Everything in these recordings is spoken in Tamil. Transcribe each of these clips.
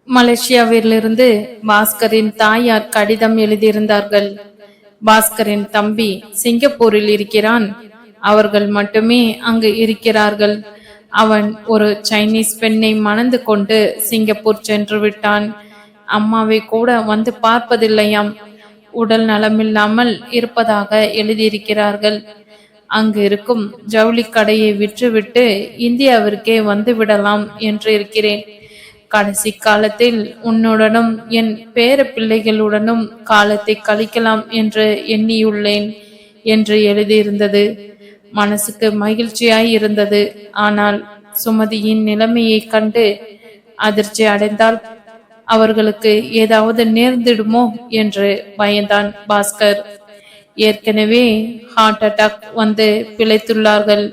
மலேசியாவிலிருந்து பாஸ்கரின் தாயார் கடிதம் எழுதியிருந்தார்கள். பாஸ்கரின் தம்பி சிங்கப்பூரில் இருக்கிறான். அவர்கள் மட்டுமே அங்கு இருக்கிறார்கள். அவன் ஒரு சைனீஸ் பெண்ணை மணந்து கொண்டு சிங்கப்பூர் சென்று விட்டான். அம்மாவை கூட வந்து பார்ப்பதில்லையாம். உடல் நலமில்லாமல் இருப்பதாக எழுதியிருக்கிறார்கள். அங்கு இருக்கும் ஜவுளி கடையை விற்றுவிட்டு இந்தியாவிற்கே வந்து விடலாம் என்று இருக்கிறேன். கடைசி காலத்தில் உன்னுடனும் என் பேர பிள்ளைகளுடனும் காலத்தை கழிக்கலாம் என்று எண்ணியுள்ளேன் என்று எழுதியிருந்தது. மனசுக்கு மகிழ்ச்சியாய் இருந்தது. ஆனால் சுமதியின் நிலைமையை கண்டு அதிர்ச்சி அடைந்தால் அவர்களுக்கு ஏதாவது நேர்ந்திடுமோ என்று பயந்தான் பாஸ்கர். ஏற்கனவே ஹார்ட் அட்டாக் வந்து பிழைத்துள்ளார்கள்.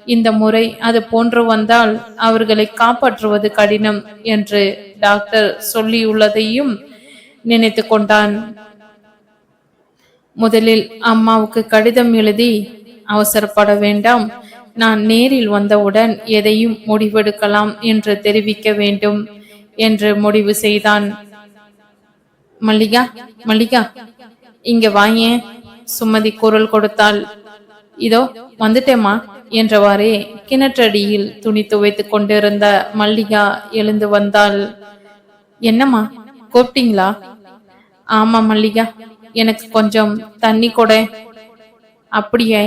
இந்த முறை அது போன்று வந்தால் அவர்களை காப்பாற்றுவது கடினம் என்று டாக்டர் சொல்லியுள்ளதையும் நினைத்து கொண்டான். முதலில் அம்மாவுக்கு கடிதம் எழுதி, அவசரப்பட வேண்டாம், நான் நேரில் வந்தவுடன் எதையும் முடிவெடுக்கலாம் என்று தெரிவிக்க வேண்டும் என்று முடிவு செய்தான். மல்லிகா, மல்லிகா, இங்க வாயேன், சுமதி குரல் கொடுத்தாள். இதோ வந்துட்டேம்மா என்றவாறே கிணற்றடியில் துணி துவைத்துக் கொண்டிருந்த மல்லிகா எழுந்து வந்தாள். என்னம்மா, கூப்பிட்டீங்களா? ஆமா மல்லிகா, எனக்கு கொஞ்சம் தண்ணி கொடு. அப்படியே,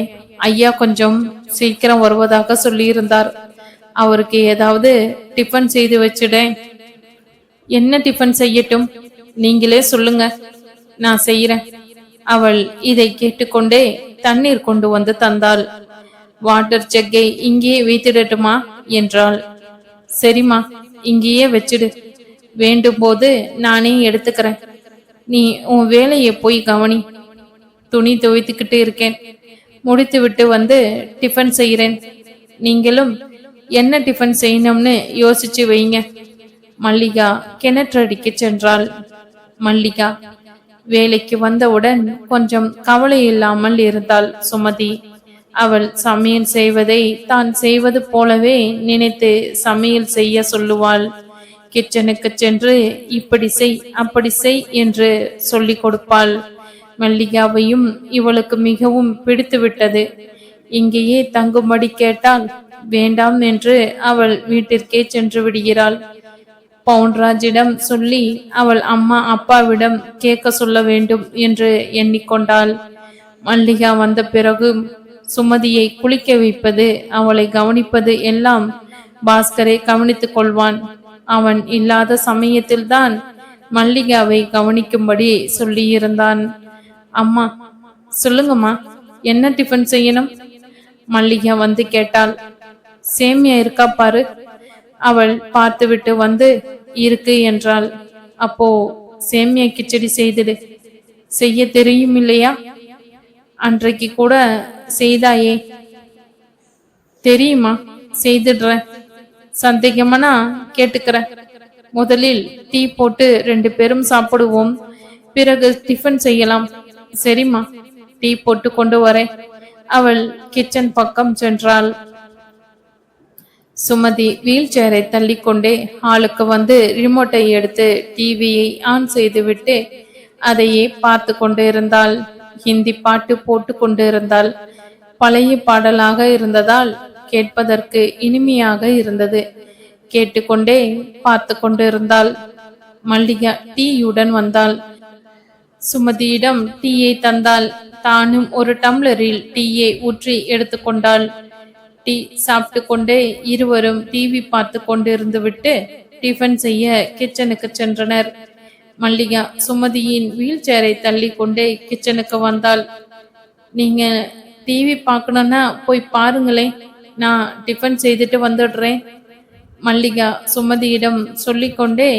ஐயா கொஞ்சம் சீக்கிரம் வருவதாக சொல்லியிருந்தார். அவருக்கு ஏதாவது டிஃபன் செய்து வச்சுடேன். என்ன டிஃபன் செய்யட்டும், நீங்களே சொல்லுங்க, நான் செய்யறேன். அவள் இதை கேட்டுக்கொண்டே தண்ணீர் கொண்டு வந்து தந்தாள். வாட்டர் ஜக்கை இங்கேயே வைத்திடட்டுமா என்றாள். சரிம்மா, இங்கேயே வச்சிடு, வேண்டும் போது நானே எடுத்துக்கிறேன். நீ உன் வேலையை போய் கவனி. துணி துவைத்துக்கிட்டு இருக்கேன், முடித்து விட்டு வந்து டிஃபன் செய்கிறேன். நீங்களும் என்ன டிஃபன் செய்யணும்னு யோசிச்சு வைங்க. மல்லிகா கிணற்றடிக்கு சென்றாள். மல்லிகா வேலைக்கு வந்தவுடன் கொஞ்சம் கவலை இல்லாமல் இருந்தாள் சுமதி. அவள் சமையல் செய்வதை தான் செய்வது போலவே நினைத்து சமையல் செய்ய சொல்லுவாள். கிச்சனுக்கு சென்று இப்படி செய் அப்படி செய் என்று சொல்லி கொடுப்பாள். மல்லிகாவையும் இவளுக்கு மிகவும் பிடித்து விட்டது. இங்கேயே தங்கும்படி கேட்டால் வேண்டாம் என்று அவள் வீட்டிற்கே சென்று விடுகிறாள். பவுன்ராஜிடம் சொல்லி அவள் அம்மா அப்பாவிடம் கேட்க சொல்ல வேண்டும் என்று எண்ணிக்கொண்டாள். மல்லிகா வந்த பிறகு சுமதியை குளிக்க வைப்பது, அவளை கவனிப்பது எல்லாம் பாஸ்கரை கவனித்துக் கொள்வான். அவன் இல்லாத சமயத்தில்தான் மல்லிகாவை கவனிக்கும்படி சொல்லியிருந்தான். அம்மா சொல்லுங்கம்மா, என்ன டிஃபன் செய்யணும்? மல்லிகா வந்து கேட்டாள். சேமியா இருக்கா பாரு. அவள் பார்த்துவிட்டு வந்து இருக்கு என்றாள். அப்போ சேமியா கிச்சடி செய்திடு. செய்ய தெரியும் இல்லையா? அன்றைக்கு கூட செய்தாயே. தெரியுமா, செய்துடுறேன். சந்தேகமானா கேட்டுக்கிறேன். முதலில் டீ போட்டு 2 பேரும் சாப்பிடுவோம், பிறகு டிஃபன் செய்யலாம். சரிம்மா, டீ போட்டு கொண்டு வரேன். அவள் கிச்சன் பக்கம் சென்றாள். சுமதி வீல் சேரை தள்ளிக்கொண்டே ஹாலுக்கு வந்து ரிமோட்டை எடுத்து டிவியை ஆன் செய்துவிட்டு அதையே பார்த்து கொண்டு இருந்தாள். ஹிந்தி பாட்டு போட்டு கொண்டு இருந்தாள். பழைய பாடலாக இருந்ததால் கேட்பதற்கு இனிமையாக இருந்தது. கேட்டுக்கொண்டே பார்த்து கொண்டு இருந்தாள். மல்லிகா டீயுடன் வந்தாள். சுமதியிடம் டீயை தந்தாள். தானும் ஒரு டம்ளரில் டீயை ஊற்றி எடுத்துக்கொண்டாள். டீ சாப்பிட்டு கொண்டே இருவரும் டிவி பார்த்து கொண்டிருந்து விட்டு டிஃபன் செய்ய கிச்சனுக்கு சென்றனர். மல்லிகா சுமதியின் வீல் சேரை தள்ளி கொண்டே கிச்சனுக்கு வந்தாள். நீங்க டிவி பார்க்கணும்னா போய் பாருங்களேன், நான் டிஃபன் செய்துட்டு வந்துடுறேன். மல்லிகா சுமதியிடம் சொல்லிக்கொண்டே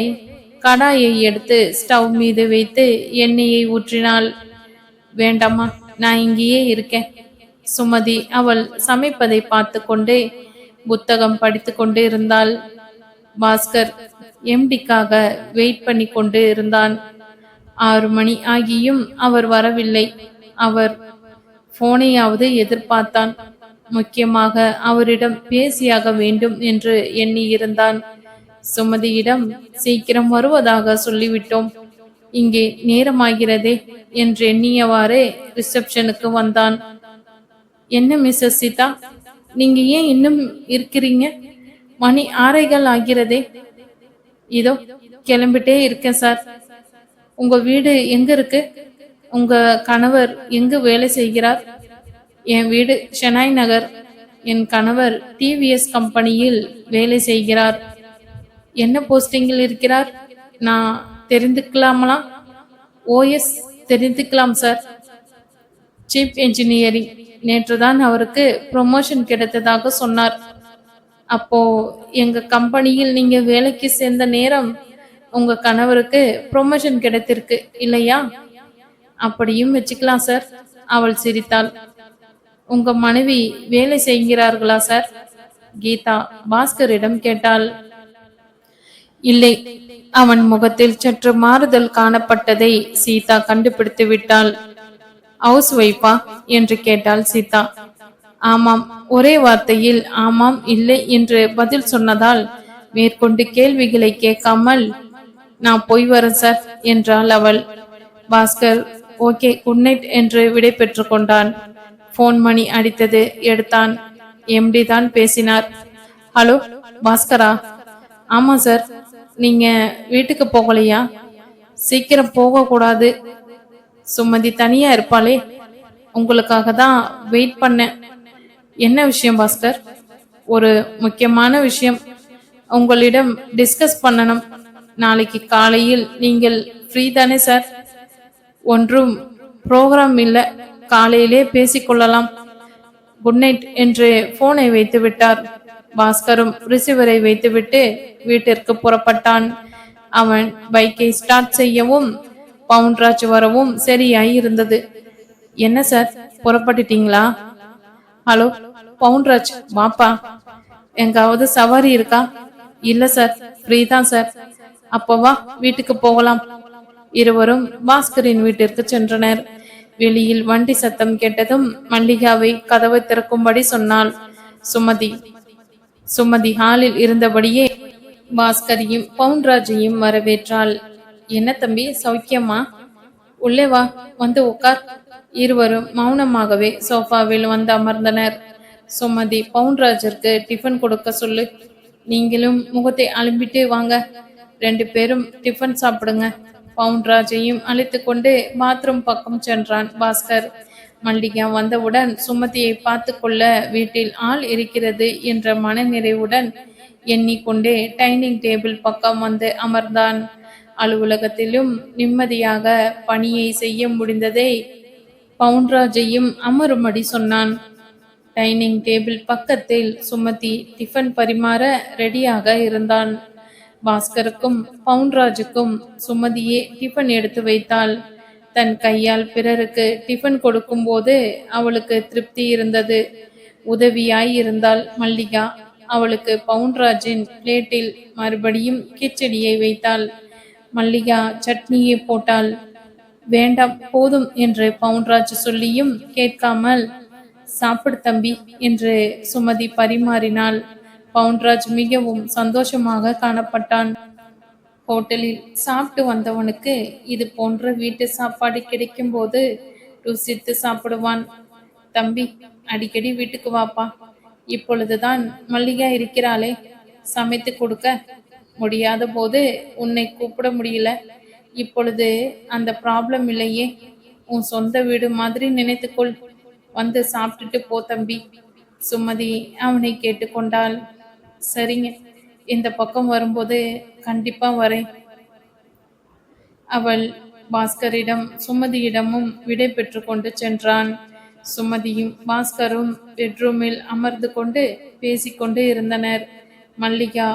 கடாயை எடுத்து ஸ்டவ் மீது வைத்து எண்ணெயை ஊற்றினாள். வேண்டாமா, நான் இங்கேயே இருக்கேன். சுமதி அவள் சமைப்பதை பார்த்து கொண்டே புத்தகம் படித்து கொண்டு இருந்தாள். பாஸ்கர் எம்டிக்காக வெயிட் பண்ணி கொண்டு இருந்தான். 6 மணி ஆகியும் அவர் வரவில்லை. அவர் போனையாவது எதிர்பார்த்தான். முக்கியமாக அவரிடம் பேசியாக வேண்டும் என்று எண்ணி இருந்தான். சுமதியிடம் சீக்கிரம் வருவதாக சொல்லிவிட்டோம், இங்கே நேரமாகிறதே என்று எண்ணியவாறே ரிசப்ஷனுக்கு வந்தான். என்ன மிஸ்ஸஸ் சீதா, நீங்க ஏன் இன்னும் இருக்கிறீங்க? மணி 6:15 ஆகிறதே. இதோ கிளம்பிட்டே இருக்கேன் சார். உங்க வீடு எங்க இருக்கு? உங்க கணவர் எங்கு வேலை செய்கிறார்? என் வீடு ஷெனாய் நகர். என் கணவர் டிவிஎஸ் கம்பெனியில் வேலை செய்கிறார். என்ன போஸ்டிங்கில் இருக்கிறார்? நான் தெரிந்துக்கலாமலா? ஓஎஸ், தெரிந்துக்கலாம் சார். Chief engineering. நேற்றுதான் அவருக்கு ப்ரொமோஷன் கிடைத்ததாக சொன்னார். அப்போ எங்க கம்பெனியில் நீங்க வேலைக்கு சேர்ந்த நேரம் உங்க கணவருக்கு ப்ரொமோஷன் கிடைத்திருக்கு இல்லையா? அப்படியும் வச்சுக்கலாம் சார். அவள் சிரித்தாள். உங்க மனைவி வேலை செய்கிறார்களா சார்? கீதா பாஸ்கரிடம் கேட்டாள். இல்லை. அவன் முகத்தில் சற்று மாறுதல் காணப்பட்டதை சீதா கண்டுபிடித்து விட்டாள். ஹவுஸ் வைஃபா என்று கேட்டாள் சீதா. ஆமாம். ஒரே வார்த்தையில் ஆமாம் இல்லை என்று பதில் சொன்னதால் மேற்கொண்டு கேள்விகளை கேட்காமல் நான் போய் வரேன் சார் என்றாள் அவள். பாஸ்கர் ஓகே குட் நைட் என்று விடை பெற்று கொண்டான். போன் மணி அடித்தது. எடுத்தான். எம்டி தான் பேசினார். ஹலோ பாஸ்கரா? ஆமா சார். நீங்க வீட்டுக்கு போகலையா? சீக்கிரம் போக கூடாது. சுமதி தனியா இருப்பாளே, உங்களுக்காக தான் வெயிட் பண்ணேன். என்ன விஷயம் பாஸ்கர்? ஒரு முக்கியமான விஷயம் உங்களிடம் டிஸ்கஸ் பண்ணணும். நாளைக்கு காலையில் நீங்கள் ஃப்ரீ தானே சார்? ஒன்றும் ப்ரோக்ராம் இல்லை, காலையிலே பேசிக்கொள்ளலாம். குட் நைட் என்று போனை வைத்து விட்டார். பாஸ்கரும் ரிசீவரை வைத்துவிட்டு வீட்டிற்கு புறப்பட்டான். அவன் பைக்கை ஸ்டார்ட் செய்யவும் பவுன்ராஜ் வரவும் சரியாய் இருந்தது. என்ன சார், புறப்பட்டுட்டீங்களா? ஹலோ பவுன்ராஜ், வாப்பா. எங்காவது சவாரி இருக்கா? இல்ல சார், ஃப்ரீ தான் சார். அப்போ வா, வீட்டுக்கு போகலாம். இருவரும் பாஸ்கரின் வீட்டிற்கு சென்றனர். வெளியில் வண்டி சத்தம் கேட்டதும் மல்லிகாவை கதவை திறக்கும்படி சொன்னாள் சுமதி. சுமதி ஹாலில் இருந்தபடியே பாஸ்கரையும் பவுன்ராஜையும் வரவேற்றாள். என்ன தம்பி, சௌக்கியமா? உள்ளே வா, வந்து உட்கார். இருவரும் மௌனமாகவே சோஃபாவில் வந்து அமர்ந்தனர். சுமதி பவுன்ராஜிற்கு டிஃபன் கொடுக்க சொல்லு. நீங்களும் முகத்தை அலும்பிட்டு வாங்க, 2 பேரும் டிஃபன் சாப்பிடுங்க. பவுன்ராஜையும் அழைத்து கொண்டு பாத்ரூம் பக்கம் சென்றான் பாஸ்கர். மல்லிகா வந்தவுடன் சுமதியை பார்த்து கொள்ள வீட்டில் ஆள் இருக்கிறது என்ற மனநிறைவுடன் எண்ணிக்கொண்டே டைனிங் டேபிள் பக்கம் வந்து அமர்ந்தான். அலுவலகத்திலும் நிம்மதியாக பணியை செய்ய முடிந்ததை பவுன்ராஜையும் அமரும்படி சொன்னான். டைனிங் டேபிள் பக்கத்தில் சுமதி டிஃபன் பரிமாற ரெடியாக இருந்தான். பாஸ்கருக்கும் பவுன்ராஜுக்கும் சுமதியே டிஃபன் எடுத்து வைத்தாள். தன் கையால் பிறருக்கு டிஃபன் கொடுக்கும் போது அவளுக்கு திருப்தி இருந்தது. உதவியாய் இருந்தாள் மல்லிகா. அவளுக்கு பவுன்ராஜின் பிளேட்டில் மறுபடியும் கிச்சடியை வைத்தாள். மல்லிகா சட்னியை போட்டாள். வேண்டாம் போதும் என்று பவுன்ராஜ் சொல்லியும் கேட்காமல் சாப்பிடு தம்பி என்று சுமதி பரிமாறினாள். பவுன்ராஜ் மிகவும் சந்தோஷமாக காணப்பட்டான். ஹோட்டலில் சாப்பிட்டு வந்தவனுக்கு இது போன்ற வீட்டு சாப்பாடு கிடைக்கும் போது ருசித்து சாப்பிடுவான். தம்பி, அடிக்கடி வீட்டுக்கு வாப்பா. இப்பொழுதுதான் மல்லிகா இருக்கிறாளே, சமைத்து கொடுக்க முடியாத போது உன்னை கூப்பிட முடியல. இப்பொழுது அந்த ப்ராப்ளம் இல்லையே, உன் சொந்த வீடு மாதிரி நினைத்துக்கொள். வந்து சாப்பிட்டுட்டு போ தம்பி. சுமதி அவனை கேட்டுக்கொண்டாள். சரிங்க, இந்த பக்கம் வரும்போது கண்டிப்பா வரேன். அவள் பாஸ்கரிடம் சுமதியிடமும் விடை பெற்று கொண்டு சென்றான். சுமதியும் பாஸ்கரும் பெட்ரூமில் அமர்ந்து கொண்டு பேசிக்கொண்டு இருந்தனர். மல்லிகா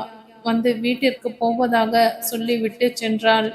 வந்து வீட்டிற்கு போவதாக சொல்லிவிட்டு சென்றாள்.